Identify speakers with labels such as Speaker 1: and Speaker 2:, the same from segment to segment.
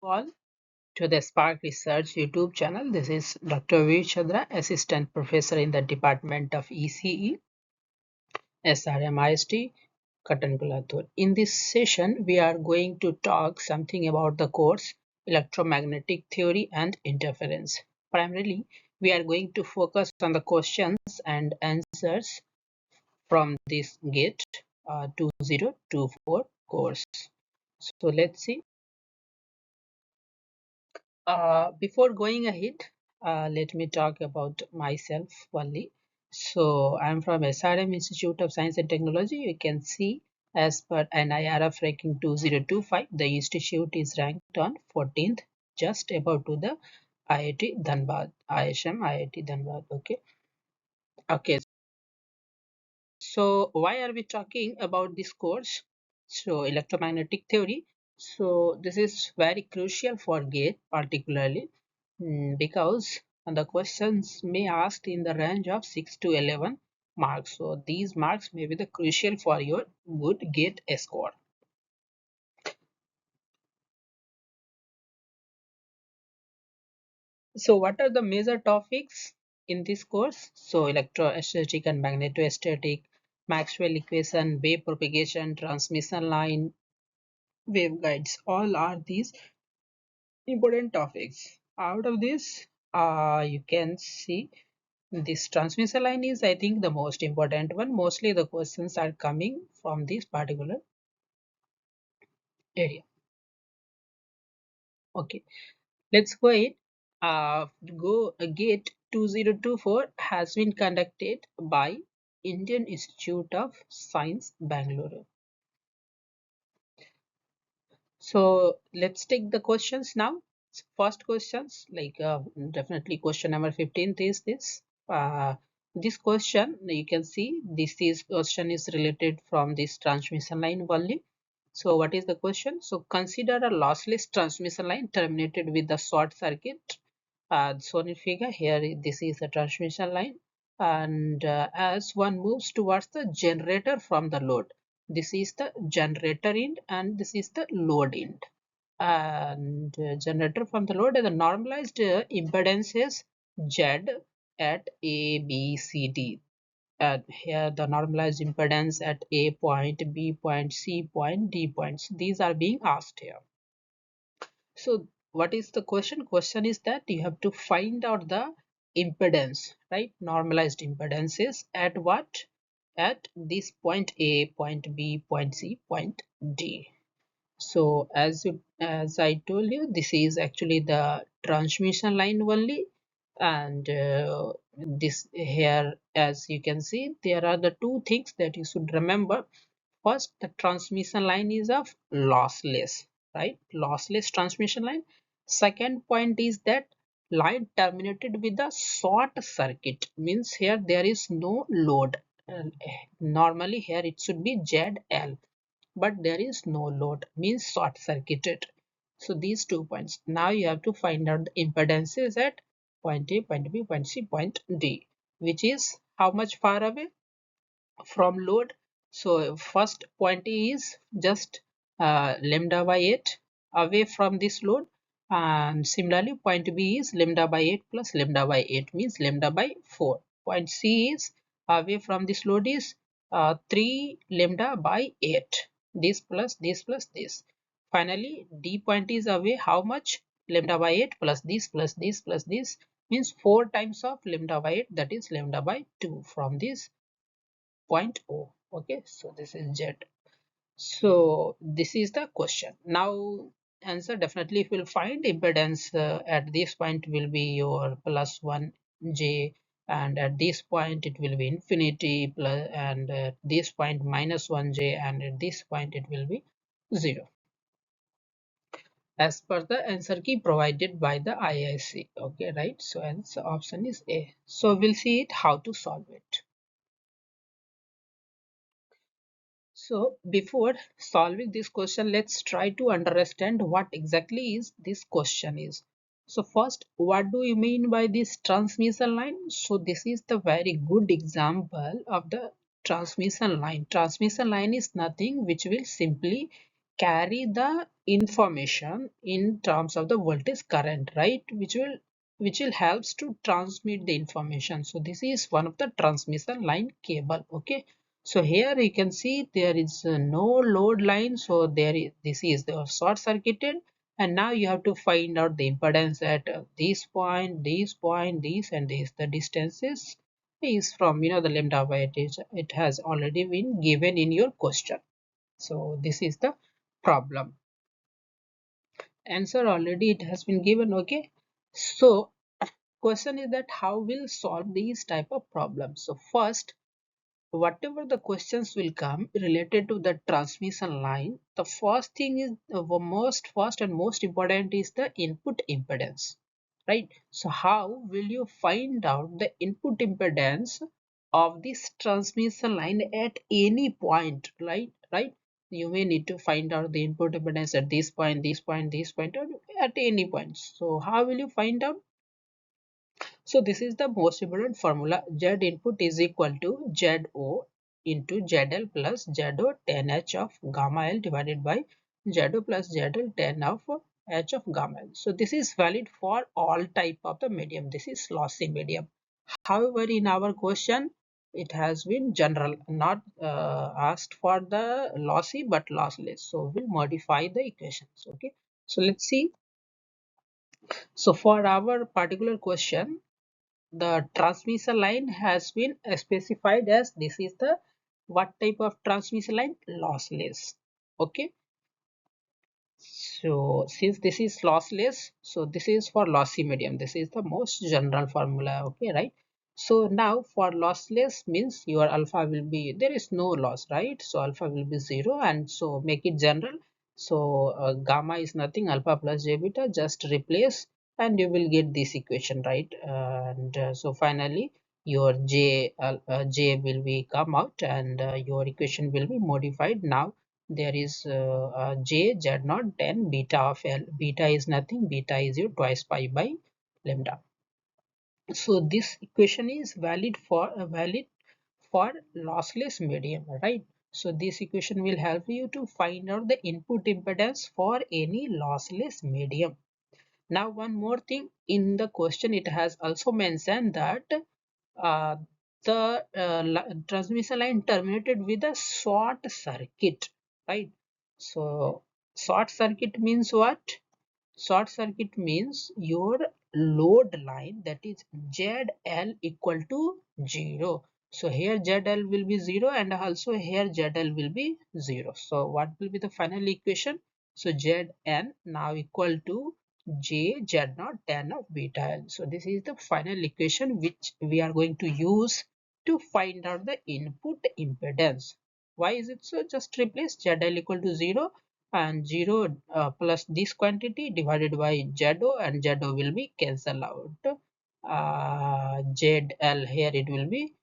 Speaker 1: All to the Spark Research YouTube channel. This is Dr. V. Chandra, Assistant Professor in the Department of ECE, SRMIST, Kattankulathur. In this session, we are going to talk something about the course Electromagnetic Theory and Interference. Primarily, we are going to focus on the questions and answers from this GATE 2024 course. So let's see. Before going ahead, let me talk about myself only. So I'm from SRM Institute of Science and Technology. You can see as per NIRF ranking 2025, the institute is ranked on 14th, just above to the IIT Dhanbad, ISM IIT Dhanbad. Okay. Okay. So why are we talking about this course? So electromagnetic theory. So this is very crucial for GATE particularly because the questions may asked in the range of 6 to 11 marks. So these marks may be the crucial for your good GATE score. So what are the major topics in this course? So electrostatic and magnetostatic, Maxwell equation, wave propagation, transmission line, waveguides, all are these important topics. Out of this, you can see this transmission line is, I think, the most important one. Mostly the questions are coming from this particular area. Okay, let's go ahead. GATE 2024 has been conducted by Indian Institute of Science, Bangalore. So let's take the questions now. First questions, like definitely question number 15th is this. This question, you can see this is question is related from this transmission line only. So what is the question? So consider a lossless transmission line terminated with the short circuit. Shown in figure here, this is a transmission line, and as one moves towards the generator from the load, this is the generator end and this is the load end, and generator from the load, the normalized impedance is Z at A, B, C, D. And here the normalized impedance at A point, B point, C point, D points, these are being asked here. So what is the question? Question is that you have to find out the impedance, right? Normalized impedances at what? At this point A, point B, point C, point D. So as I told you, this is actually the transmission line only, and this here, as you can see, there are the two things that you should remember. First, the transmission line is of lossless, right? Lossless transmission line. Second point is that line terminated with a short circuit, means here there is no load. Normally here it should be ZL, but there is no load, means short circuited. So these 2 points. Now you have to find out the impedances at point A, point B, point C, point D, which is how much far away from load. So first point is just lambda by 8 away from this load, and similarly point B is lambda by 8 plus lambda by 8, means lambda by 4. Point C is away from this load is 3 lambda by 8, this plus this plus this. Finally D point is away how much? Lambda by 8 plus this plus this plus this, means 4 times of lambda by 8, that is lambda by 2 from this point O. Okay, so this is Z. So this is the question. Now answer, definitely if you will find impedance at this point will be your plus 1 J, and at this point it will be infinity plus, and at this point minus 1 J, and at this point it will be 0, as per the answer key provided by the IIC. Okay, right? So answer option is A. So we'll see it how to solve it. So before solving this question, let's try to understand what exactly is this question is. So first, what do you mean by this transmission line? So this is the very good example of the transmission line. Transmission line is nothing which will simply carry the information in terms of the voltage current, right, which will helps to transmit the information. So this is one of the transmission line cable. Okay, so here you can see there is no load line, so there is, this is the short circuited, and now you have to find out the impedance at this point, this point, this and this. The distances is from, the lambda by it has already been given in your question. So this is the problem. Answer already it has been given. Okay, so question is that how will solve these type of problems. So first, whatever the questions will come related to the transmission line, the first thing is most first and most important is the input impedance, right? So how will you find out the input impedance of this transmission line at any point, right? You may need to find out the input impedance at this point, this point, this point, or at any point. So how will you find out? So this is the most important formula. Z input is equal to ZO into ZL plus ZO tan H of gamma L divided by ZO plus ZL tan of H of gamma L. So this is valid for all type of the medium. This is lossy medium. However, in our question, it has been general, not asked for the lossy but lossless. So we'll modify the equations. Okay. So let's see. So for our particular question, the transmission line has been specified as this is the what type of transmission line? Lossless. Okay, so since this is lossless, so this is for lossy medium. This is the most general formula. Okay, right? So now for lossless means your alpha will be, there is no loss, right? So alpha will be 0, and so make it general. So gamma is nothing, alpha plus j beta, just replace and you will get this equation, right? And so finally your j will be come out, and your equation will be modified. Now there is j z naught then beta of L. Beta is nothing, beta is your twice pi by lambda. So this equation is valid for lossless medium, right? So this equation will help you to find out the input impedance for any lossless medium. Now one more thing, in the question it has also mentioned that uh, the transmission line terminated with a short circuit, right? So short circuit means what? Short circuit means your load line, that is ZL equal to 0. So here ZL will be 0 and also here ZL will be 0. So what will be the final equation? So Zn now equal to J Z naught tan of beta L. So this is the final equation which we are going to use to find out the input impedance. Why is it so? Just replace ZL equal to 0 and 0 plus this quantity divided by ZO, and ZO will be cancelled out. ZL here it will be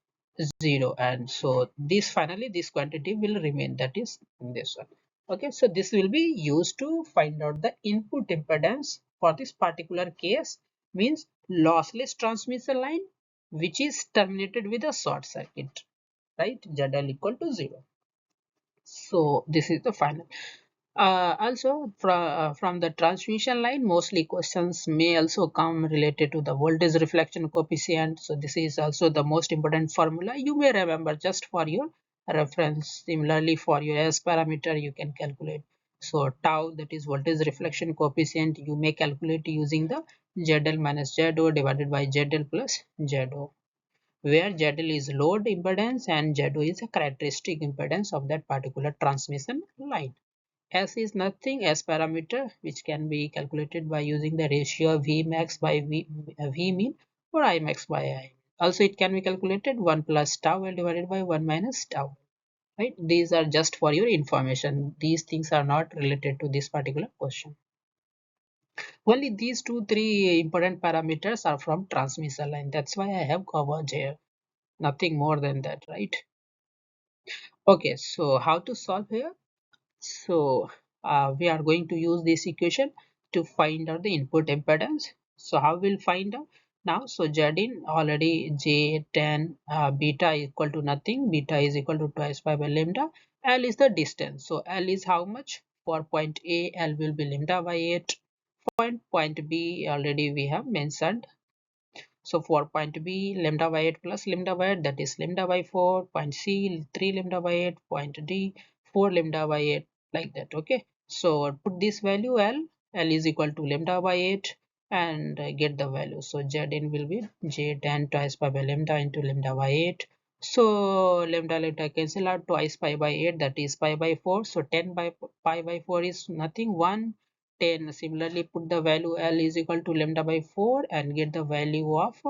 Speaker 1: 0, and so this finally this quantity will remain, that is this one. Okay, so this will be used to find out the input impedance for this particular case, means lossless transmission line which is terminated with a short circuit, right? ZL equal to 0. So this is the final. Also from the transmission line, mostly questions may also come related to the voltage reflection coefficient. So this is also the most important formula. You may remember just for your reference. Similarly, for your S parameter, you can calculate. So tau, that is voltage reflection coefficient, you may calculate using the ZL minus ZO divided by ZL plus ZO, where ZL is load impedance and ZO is a characteristic impedance of that particular transmission line. S is nothing, S parameter, which can be calculated by using the ratio V max by V mean or I max by I. Also, it can be calculated 1 plus tau L divided by 1 minus tau. Right? These are just for your information. These things are not related to this particular question. Only these three important parameters are from transmission line. That's why I have covered here. Nothing more than that, right? Okay, so how to solve here? So we are going to use this equation to find out the input impedance. So how we'll find out now? So Z in already J tan beta equal to nothing. Beta is equal to twice pi by lambda. L is the distance. So L is how much? For point A, L will be lambda by 8. Point B already we have mentioned. So for point B, lambda by 8 plus lambda by 8, that is lambda by 4. Point C, 3 lambda by 8. Point D, 4 lambda by 8, like that. Okay. So put this value L is equal to lambda by 8, and get the value. So Zn will be J tan twice pi by lambda into lambda by 8. So lambda cancel out, twice pi by 8, that is pi by 4. So 10 by pi by 4 is nothing, 1. 10. Similarly, put the value L is equal to lambda by 4 and get the value of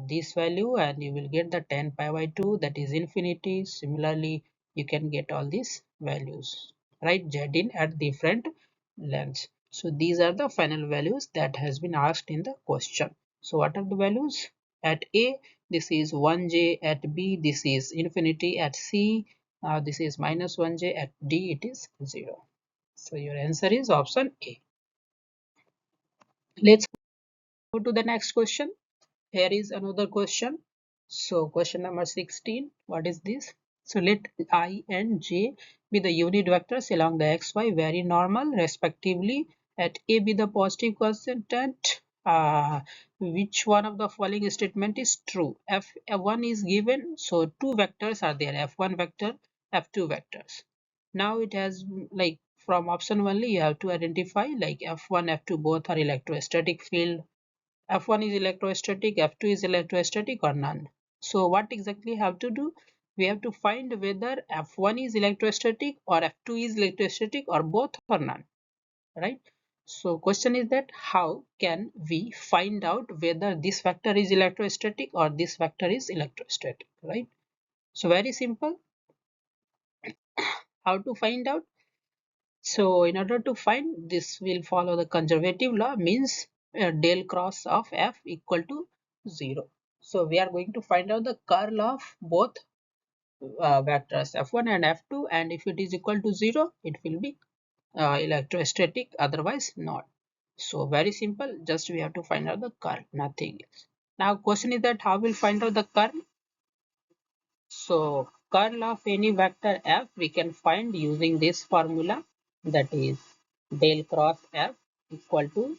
Speaker 1: this value, and you will get the 10 pi by 2, that is infinity. Similarly, you can get all these values, right? Z in at different lengths. So these are the final values that has been asked in the question. So what are the values? At A, this is 1J. At B, this is infinity. At C, this is minus 1J. At D, it is 0. So your answer is option A. Let's go to the next question. Here is another question. So question number 16. What is this? So let I and J be the unit vectors along the xy very normal respectively. At A be the positive constant. Which one of the following statement is true? F1 is given, so two vectors are there, F1 vector, F2 vectors. Now it has, like, from option only you have to identify, like F1, F2 both are electrostatic field. F1 is electrostatic, F2 is electrostatic, or none. So what exactly have to do? We have to find whether F1 is electrostatic or F2 is electrostatic or both or none, right? So question is that how can we find out whether this vector is electrostatic or this vector is electrostatic, right? So very simple. How to find out? So in order to find this, will follow the conservative law, means del cross of F equal to 0. So we are going to find out the curl of both vectors F1 and F2, and if it is equal to 0, it will be electrostatic, otherwise not. So very simple, just we have to find out the curl, nothing else. Now question is that how we'll find out the curl? So curl of any vector F we can find using this formula, that is del cross F equal to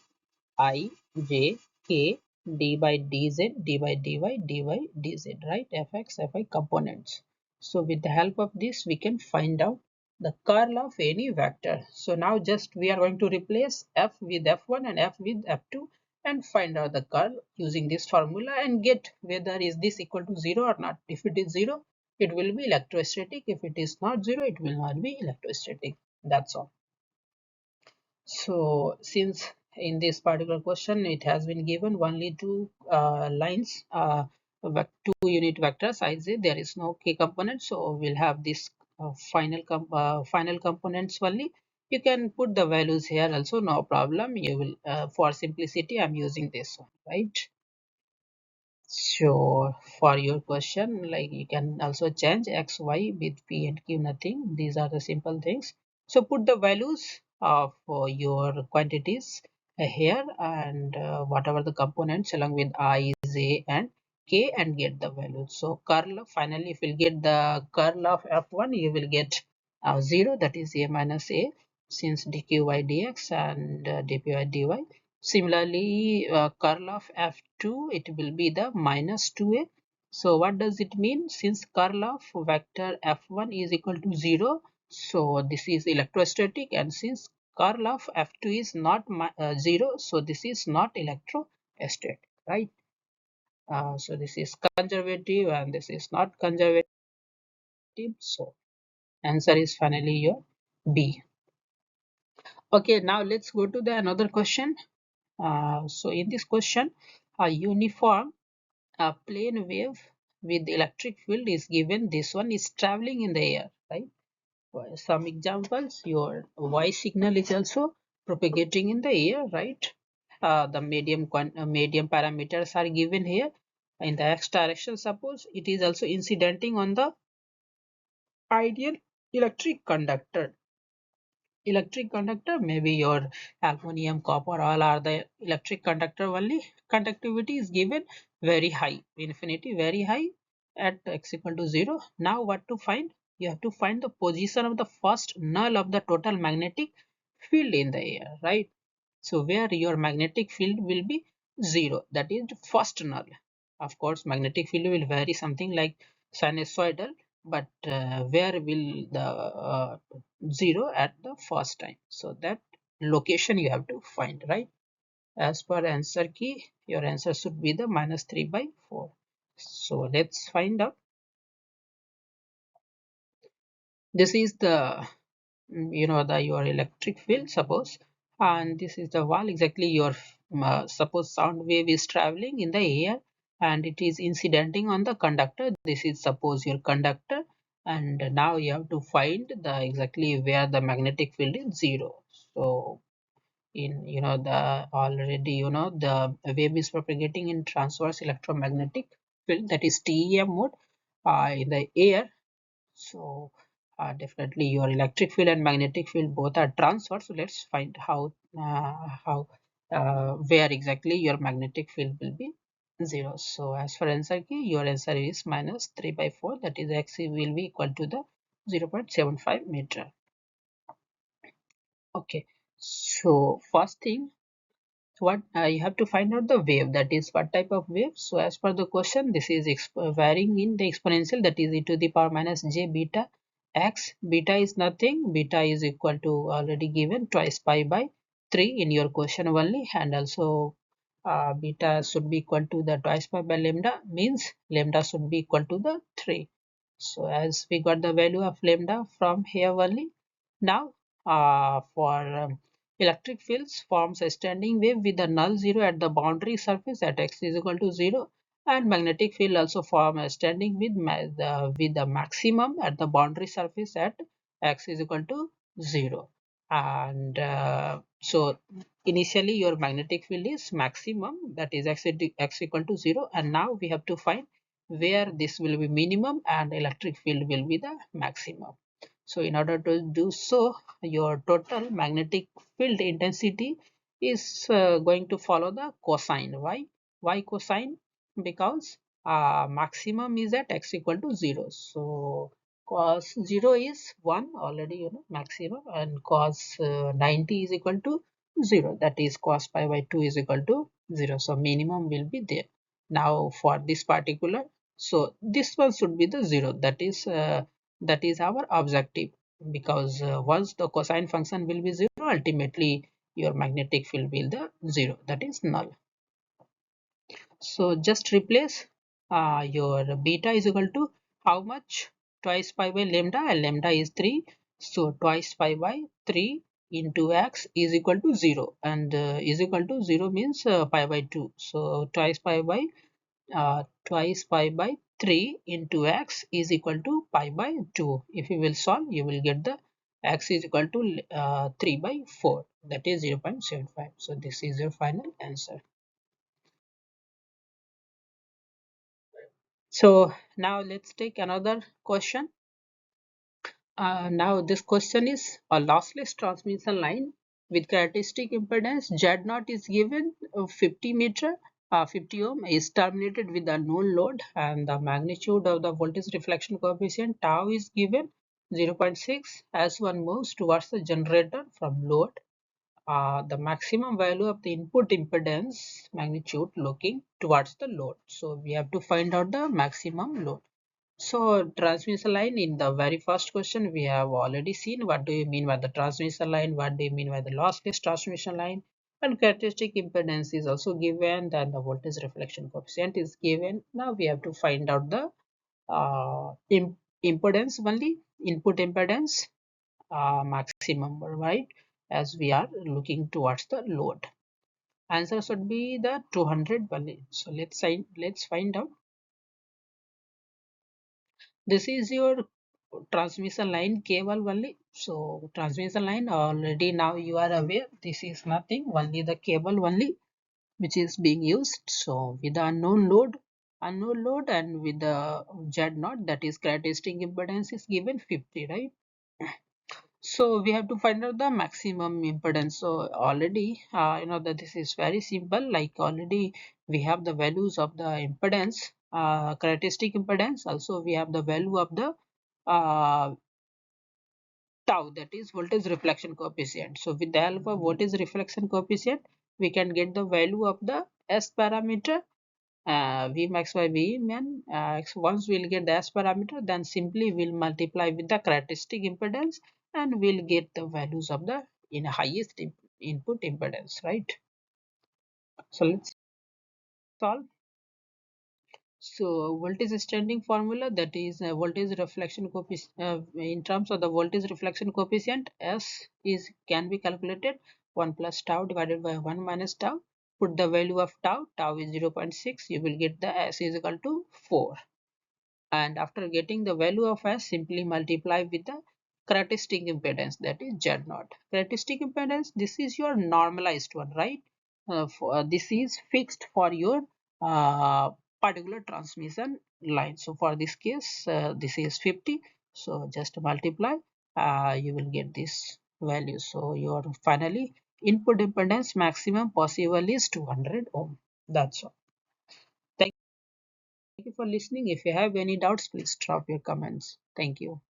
Speaker 1: I j k d by dz d by dy by dz, right? Fx Fy components. So with the help of this we can find out the curl of any vector. So now just we are going to replace F with F1 and F with F2 and find out the curl using this formula and get whether is this equal to 0 or not. If it is 0, it will be electrostatic. If it is not 0, it will not be electrostatic. That's all. So since in this particular question it has been given only two lines, two unit vectors ij, there is no k component, so we'll have this final components only. You can put the values here also, no problem. You will, for simplicity I'm using this one, right? So for your question, like, you can also change x, y with p and q, nothing. These are the simple things. So put the values of your quantities here, and whatever the components along with I, j and k, and get the values. So curl, finally if you get the curl of f1, you will get 0, that is a minus a, since dq by dx and dp by dy. Similarly, curl of f2, it will be the minus 2a. So what does it mean? Since curl of vector f1 is equal to 0, so this is electrostatic, and since curl of f2 is not 0, so this is not electrostatic, right? So this is conservative and this is not conservative. So answer is finally your B. Okay, now let's go to the another question. So in this question, a uniform plane wave with electric field is given. This one is traveling in the air, right? Some examples, your Y signal is also propagating in the air, right? The medium parameters are given here. In the x direction, suppose it is also incidenting on the ideal electric conductor. Electric conductor, maybe your aluminum, copper, all are the electric conductor only. Conductivity is given very high, infinity very high, at x equal to 0. Now what to find? you have to find the position of the first null of the total magnetic field in the air, right? So where your magnetic field will be 0, that is the first null. Of course, magnetic field will vary something like sinusoidal, but where will the 0 at the first time? So that location you have to find, right? As per answer key, your answer should be the minus 3 by 4. So let's find out. This is the the your electric field, suppose, and this is the wall. Exactly, your suppose sound wave is traveling in the air and it is incidenting on the conductor. This is suppose your conductor, and now you have to find the exactly where the magnetic field is 0. So in the already the wave is propagating in transverse electromagnetic field, that is TEM mode, in the air. So definitely your electric field and magnetic field both are transferred. So let's find how where exactly your magnetic field will be 0. So as for answer key, your answer is minus 3 by 4. That is x will be equal to the 0.75 meter. Okay. So first thing, what you have to find out the wave, that is what type of wave. So as per the question, this is varying in the exponential, that is e to the power minus j beta x. Beta is nothing, beta is equal to already given twice pi by 3 in your question only, and also beta should be equal to the twice pi by lambda, means lambda should be equal to the 3. So as we got the value of lambda from here only, now for electric fields forms a standing wave with the null 0 at the boundary surface at x is equal to 0, and magnetic field also form a standing with the maximum at the boundary surface at x is equal to 0. And so initially your magnetic field is maximum, that is x equal to 0, and now we have to find where this will be minimum and electric field will be the maximum. So in order to do so, your total magnetic field intensity is going to follow the cosine. Why cosine? Because maximum is at x equal to 0. So cos 0 is 1 already, maximum, and cos 90 is equal to 0. That is cos pi by 2 is equal to 0. So minimum will be there. Now for this particular, so this one should be the 0. That is our objective, because once the cosine function will be 0, ultimately your magnetic field will be the 0, that is null. So just replace your beta is equal to how much? Twice pi by lambda, and lambda is 3. So twice pi by 3 into x is equal to 0, and is equal to 0 means pi by 2. So twice pi by 3 into x is equal to pi by 2. If you will solve, you will get the x is equal to 3 by 4, that is 0.75. So this is your final answer. So now let's take another question. Now this question is a lossless transmission line with characteristic impedance Z0 is given 50 meter, 50 ohm, is terminated with a known load, and the magnitude of the voltage reflection coefficient tau is given 0.6. As one moves towards the generator from load, the maximum value of the input impedance magnitude looking towards the load. So we have to find out the maximum load. So transmission line, in the very first question we have already seen what do you mean by the transmission line, what do you mean by the lossless transmission line, and characteristic impedance is also given, then the voltage reflection coefficient is given. Now we have to find out the impedance only, input impedance maximum, right, as we are looking towards the load. Answer should be the 200 only. So let's find out. This is your transmission line cable only. So transmission line already now you are aware, this is nothing, only the cable only which is being used. So with the unknown load, and with the Z0, that is characteristic impedance is given 50, right? So we have to find out the maximum impedance. So already that this is very simple, like already we have the values of the impedance, characteristic impedance, also we have the value of the uh, tau, that is voltage reflection coefficient. So with the help of voltage reflection coefficient, we can get the value of the S parameter, V max by V min. Once we'll get the S parameter, then simply we'll multiply with the characteristic impedance and we'll get the values of the highest input impedance, right? So let's solve. So voltage standing formula, that is voltage reflection coefficient, in terms of the voltage reflection coefficient, S is can be calculated 1 plus tau divided by 1 minus tau. Put the value of tau, tau is 0.6, you will get the S is equal to 4. And after getting the value of S, simply multiply with the characteristic impedance, that is Z0. Characteristic impedance, this is your normalized one, right? This is fixed for your uh, particular transmission line. So for this case, this is 50. So just multiply, you will get this value. So your finally input impedance maximum possible is 200 ohm. That's all. Thank you for listening. If you have any doubts, please drop your comments. Thank you.